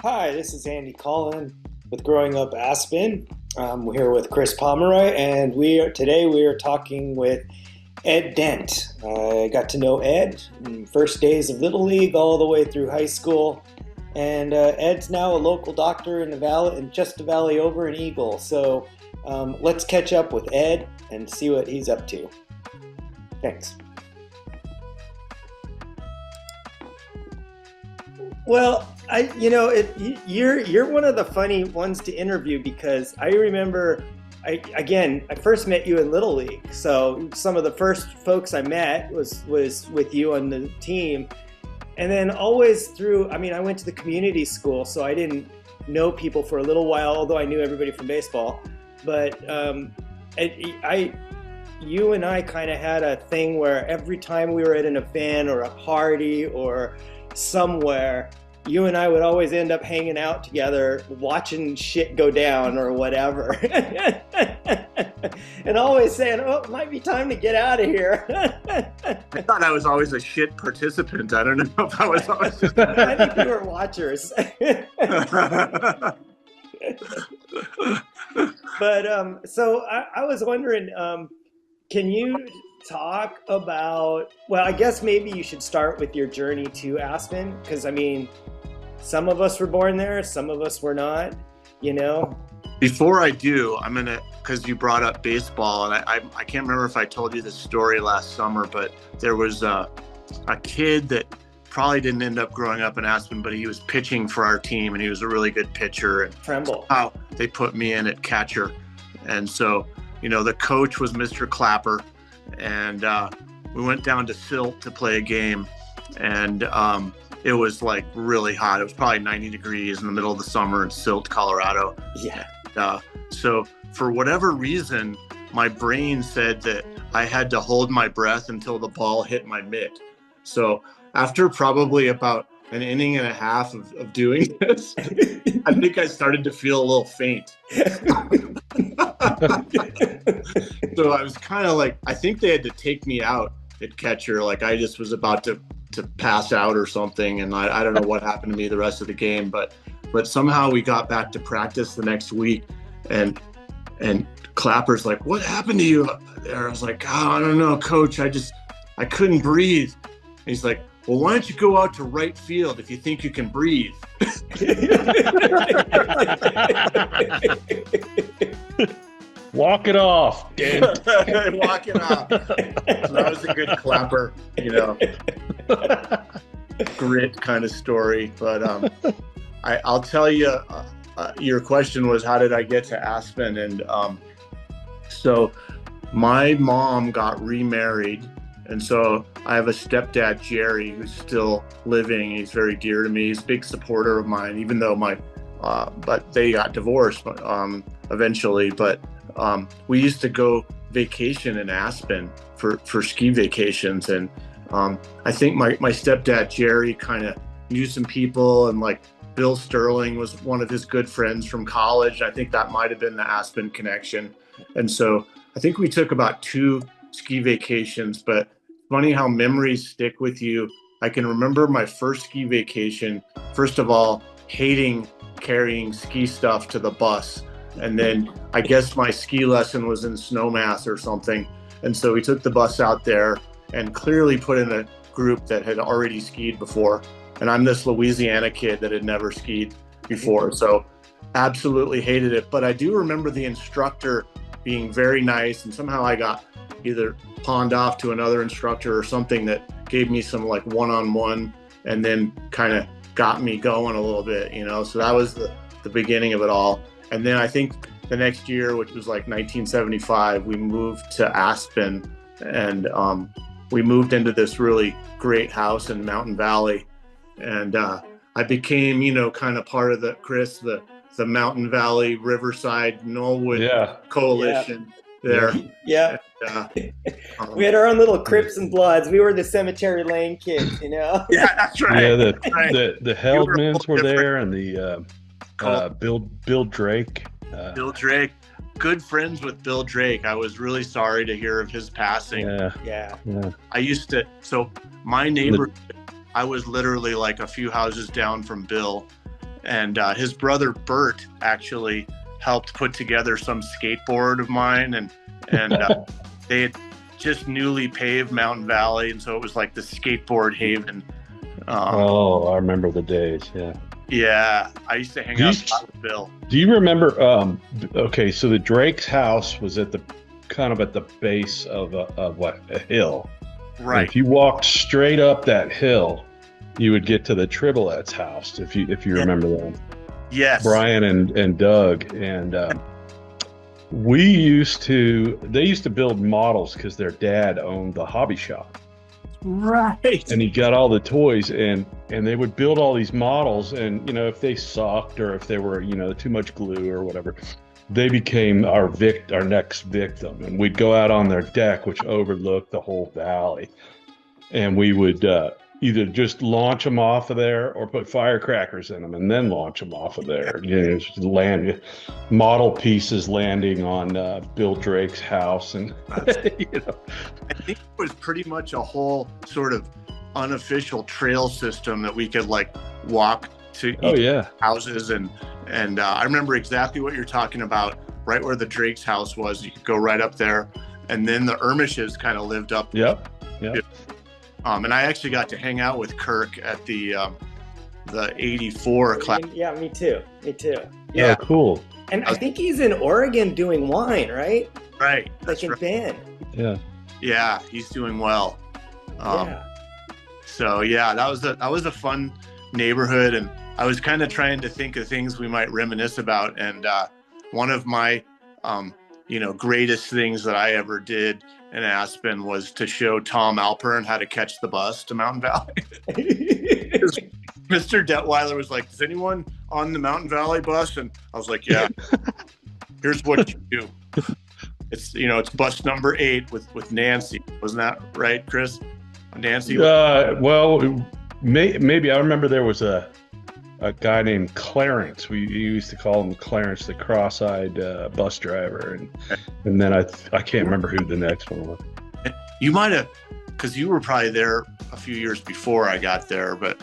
Hi, this is Andy Collin with Growing Up Aspen. We're here with Chris Pomeroy, and today we are talking with Ed Dent. I got to know Ed in first days of Little League all the way through high school, and Ed's now a local doctor in the valley, and just the valley over in Eagle. So let's catch up with Ed and see what he's up to. Thanks. Well, you're one of the funny ones to interview because I remember, I first met you in Little League. So some of the first folks I met was with you on the team, and then always through. I went to the community school, so I didn't know people for a little while, although I knew everybody from baseball. But you and I kind of had a thing where every time we were at an event or a party or somewhere, you and I would always end up hanging out together, watching shit go down or whatever, and always saying, "Oh, it might be time to get out of here." I thought I was always a shit participant. I don't know if I was always just... I think we were watchers. But so I was wondering, can you talk about, well, I guess maybe you should start with your journey to Aspen, because some of us were born there, some of us were not, Before I do, I'm going to, because you brought up baseball, and I can't remember if I told you this story last summer, but there was a kid that probably didn't end up growing up in Aspen, but he was pitching for our team, and he was a really good pitcher. And Tremble. They put me in at catcher. And so, the coach was Mr. Clapper, and we went down to Silt to play a game, and it was like really hot. It was probably 90 degrees in the middle of the summer in Silt, Colorado. Yeah. So for whatever reason, my brain said that I had to hold my breath until the ball hit my mitt. So after probably about an inning and a half of doing this, I think I started to feel a little faint. So I was kind of like, I think they had to take me out at catcher. Like I just was about to pass out or something. And I don't know what happened to me the rest of the game, but somehow we got back to practice the next week, and Clapper's like, "What happened to you up there?" I was like, "Oh, I don't know, coach. I couldn't breathe." And he's like, "Well, why don't you go out to right field if you think you can breathe?" Walk it off, Dent. Walk it off. So that was a good Clapper, grit kind of story. But I'll tell you, your question was, how did I get to Aspen? And so my mom got remarried. And so I have a stepdad, Jerry, who's still living. He's very dear to me. He's a big supporter of mine, even though but they got divorced eventually. But we used to go vacation in Aspen for ski vacations. And I think my stepdad, Jerry, kind of knew some people, and like Bill Sterling was one of his good friends from college. I think that might have been the Aspen connection. And so I think we took about 2 ski vacations, but funny how memories stick with you. I can remember my first ski vacation, first of all, hating carrying ski stuff to the bus. And then I guess my ski lesson was in Snowmass or something. And so we took the bus out there and clearly put in a group that had already skied before. And I'm this Louisiana kid that had never skied before. So absolutely hated it. But I do remember the instructor being very nice, and somehow I got either pawned off to another instructor or something that gave me some like one-on-one, and then kind of got me going a little bit, so that was the beginning of it all. And then I think the next year, which was like 1975, we moved to Aspen, and we moved into this really great house in Mountain Valley, and I became kind of part of the Mountain Valley Riverside Knollwood coalition. There. Yeah. We had our own little Crips and Bloods. We were the Cemetery Lane kids, Yeah, that's right. Yeah, the Heldmans were there, and the Bill Drake. Bill Drake. Good friends with Bill Drake. I was really sorry to hear of his passing. Yeah. So my neighborhood, I was literally like a few houses down from Bill, and his brother Bert actually helped put together some skateboard of mine, and they had just newly paved Mountain Valley, and so it was like the skateboard haven. I remember the days. Yeah. Yeah, I used to hang out with Bill. Do you remember? Okay, so the Drake's house was at the base of a hill. Right. And if you walked straight up that hill, you would get to the Tribolet's house. If you remember them. Yes. Brian and Doug, and they used to build models because their dad owned the hobby shop. Right. And he got all the toys, and they would build all these models, and if they sucked or if they were too much glue or whatever, they became our next victim. And we'd go out on their deck, which overlooked the whole valley, and we would either just launch them off of there or put firecrackers in them and then launch them off of there. Just land model pieces landing on Bill Drake's house, and I think it was pretty much a whole sort of unofficial trail system that we could like walk to houses, and I remember exactly what you're talking about. Right where the Drake's house was, you could go right up there, and then the Ermishes kind of lived up. Yep. And I actually got to hang out with Kirk at the 84 class. Yeah, me too. Yeah, oh, cool. And I think he's in Oregon doing wine, right? Right. Like in Bend. Yeah. Yeah, he's doing well. So yeah, that was a fun neighborhood, and I was kind of trying to think of things we might reminisce about. And one of my greatest things that I ever did in Aspen was to show Tom Alpern how to catch the bus to Mountain Valley. Mr. Detweiler was like, "Is anyone on the Mountain Valley bus?" And I was like, "Yeah." Here's what you do. It's bus number 8 with Nancy. Wasn't that right, Chris? Nancy? Well, maybe. I remember there was a guy named Clarence. We used to call him Clarence, the cross-eyed bus driver, and then I can't remember who the next one was. You might have, because you were probably there a few years before I got there. But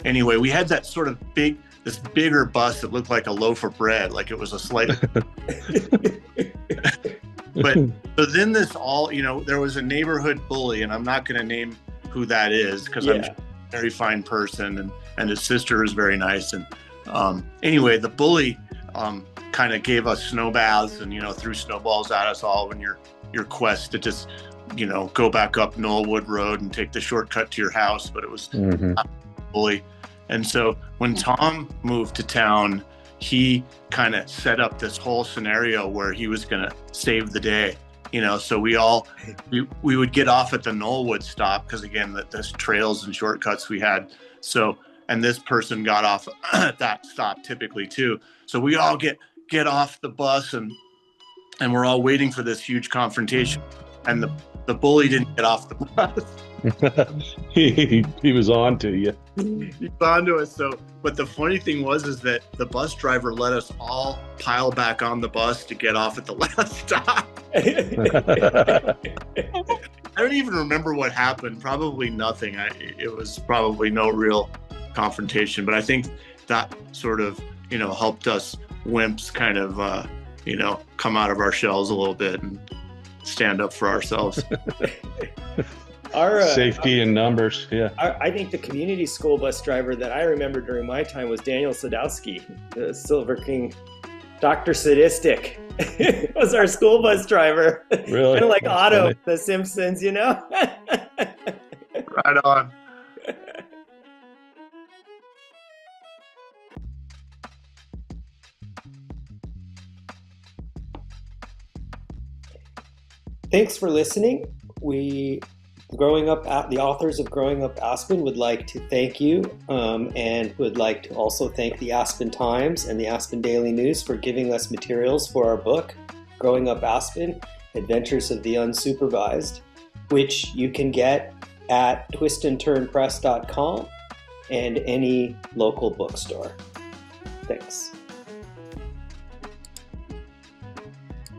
anyway, we had that sort of this bigger bus that looked like a loaf of bread, like it was a slight. But so then there was a neighborhood bully, and I'm not going to name who that is because I'm a very fine person, and his sister is very nice. And anyway, the bully kind of gave us snow baths and threw snowballs at us all in your quest to just go back up Knollwood Road and take the shortcut to your house. But it was bully. And so when Tom moved to town, he kind of set up this whole scenario where he was going to save the day. So we would get off at the Knollwood stop because again, there's trails and shortcuts we had. So, and this person got off at that stop typically too. So we all get off the bus and we're all waiting for this huge confrontation. And the bully didn't get off the bus. he was on to you. He was on to us. So, but the funny thing is that the bus driver let us all pile back on the bus to get off at the last stop. I don't even remember what happened. Probably nothing. It was probably no real confrontation, but I think that sort of, helped us wimps kind of, come out of our shells a little bit and stand up for ourselves. Our safety in numbers. Yeah. I think the community school bus driver that I remember during my time was Daniel Sadowski, the Silver King. Dr. Sadistic was our school bus driver. Really? Kind of like That's Otto, funny. The Simpsons, Right on. Thanks for listening. The authors of Growing Up Aspen would like to thank you and would like to also thank the Aspen Times and the Aspen Daily News for giving us materials for our book, Growing Up Aspen, Adventures of the Unsupervised, which you can get at twistandturnpress.com and any local bookstore. Thanks.